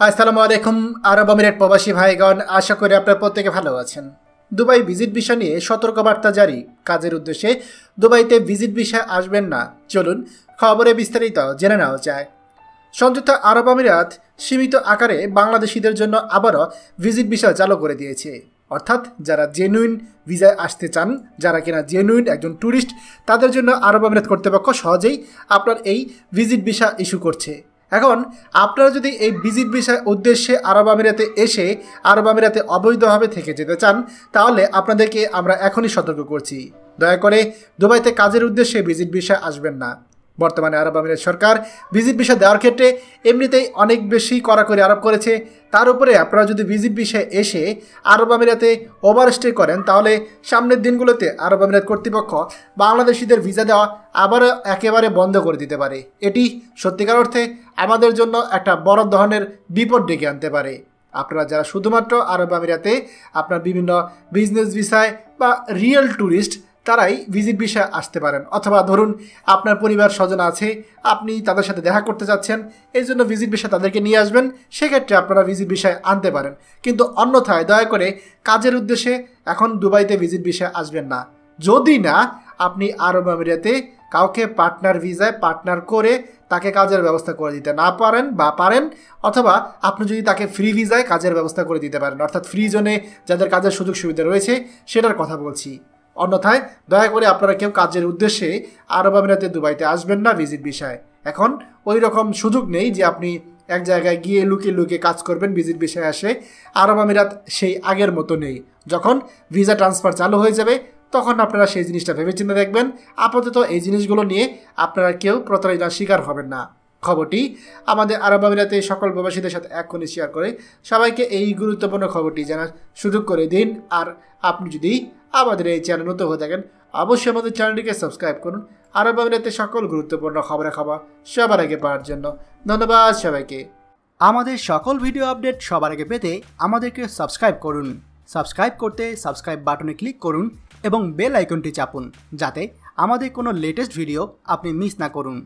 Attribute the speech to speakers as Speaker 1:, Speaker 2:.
Speaker 1: আসসালামু আলাইকুম আরব আমিরাত প্রবাসী ভাইগণ, আশা করি আপনারা প্রত্যেকে ভালো আছেন। দুবাই ভিজিট ভিসা নিয়ে সতর্কবার্তা জারি, কাজের উদ্দেশ্যে দুবাইতে ভিজিট ভিসা আসবেন না। চলুন খবরে বিস্তারিত জেনে নেওয়া যায়। সংযুক্ত আরব আমিরাত সীমিত আকারে বাংলাদেশিদের জন্য আবারও ভিজিট ভিসা চালু করে দিয়েছে। অর্থাৎ যারা জেনুইন ভিসায় আসতে চান, যারা কিনা জেনুইন একজন ট্যুরিস্ট, তাদের জন্য আরব আমিরাত কর্তৃপক্ষ সহজেই আপনার এই ভিজিট ভিসা ইস্যু করছে। এখন আপনারা যদি এই ভিজিট ভিসার উদ্দেশ্যে আরব আমিরাতে এসে আরব আমিরাতে অবৈধভাবে থেকে যেতে চান, তাহলে আপনাদেরকে আমরা এখনই সতর্ক করছি, দয়া করে দুবাইতে কাজের উদ্দেশ্যে ভিজিট ভিসা আসবেন না। বর্তমানে আরব আমিরাত সরকার ভিজিট ভিসা দেওয়ার ক্ষেত্রে এমনিতেই অনেক বেশি কড়াকড়ি আরোপ করেছে। তার উপরে আপনারা যদি ভিজিট ভিসায় এসে আরব আমিরাতে ওভারস্টে করেন, তাহলে সামনের দিনগুলোতে আরব আমিরাত কর্তৃপক্ষ বাংলাদেশিদের ভিসা দেওয়া আবারও একেবারে বন্ধ করে দিতে পারে। এটি সত্যিকার অর্থে আমাদের জন্য একটা বড় ধরনের বিপদ ডেকে আনতে পারে। আপনারা যারা শুধুমাত্র আরব আমিরাতে আপনার বিভিন্ন বিজনেস ভিসায় বা রিয়েল ট্যুরিস্ট, তারাই ভিজিট ভিসায় আসতে পারেন। অথবা ধরুন আপনার পরিবার স্বজন আছে, আপনি তাদের সাথে দেখা করতে যাচ্ছেন, এই জন্য ভিজিট ভিসা তাদেরকে নিয়ে আসবেন, সেক্ষেত্রে আপনারা ভিজিট ভিসায় আনতে পারেন। কিন্তু অন্যথায় দয়া করে কাজের উদ্দেশ্যে এখন দুবাইতে ভিজিট ভিসায় আসবেন না, যদি না আপনি আরব আমিরাতে কাউকে পার্টনার ভিসায় পার্টনার করে তাকে কাজের ব্যবস্থা করে দিতে না পারেন বা পারেন, অথবা আপনি যদি তাকে ফ্রি ভিসায় কাজের ব্যবস্থা করে দিতে পারেন, অর্থাৎ ফ্রি জোনে যাদের কাজের সুযোগ সুবিধা রয়েছে সেটার কথা বলছি। অন্যথায় দয়া করে আপনারা কেউ কাজের উদ্দেশ্যে আরব আমিরাতে দুবাইতে আসবেন না ভিজিট ভিসায়। এখন ওই রকম সুযোগ নেই যে আপনি এক জায়গায় গিয়ে লুকিয়ে লুকিয়ে কাজ করবেন ভিজিট ভিসায় আসে। আরব আমিরাত সেই আগের মতো নেই। যখন ভিসা ট্রান্সফার চালু হয়ে যাবে তখন আপনারা সেই জিনিসটা ভেবেচিন্তে দেখবেন। আপাতত এই জিনিসগুলো নিয়ে আপনারা কেউ প্রতারণার শিকার হবেন না। খবরটি আমাদের আরব আমিরাতে সকল প্রবাসীদের সাথে এখনই শেয়ার করে সবাইকে এই গুরুত্বপূর্ণ খবরটি জানার সুযোগ করে দিন। আর আপনি যদি আমাদের এই চ্যানেল নতুন হয়ে থাকেন, অবশ্যই আমাদের চ্যানেলটিকে সাবস্ক্রাইব করুন আরব আমিরাতে সকল গুরুত্বপূর্ণ খবর সবার আগে পাওয়ার জন্য। ধন্যবাদ সবাইকে।
Speaker 2: আমাদের সকল ভিডিও আপডেট সবার আগে পেতে আমাদেরকে সাবস্ক্রাইব করুন। সাবস্ক্রাইব করতে সাবস্ক্রাইব বাটনে ক্লিক করুন এবং বেল আইকনটি চাপুন, যাতে আমাদের কোনো লেটেস্ট ভিডিও আপনি মিস না করুন।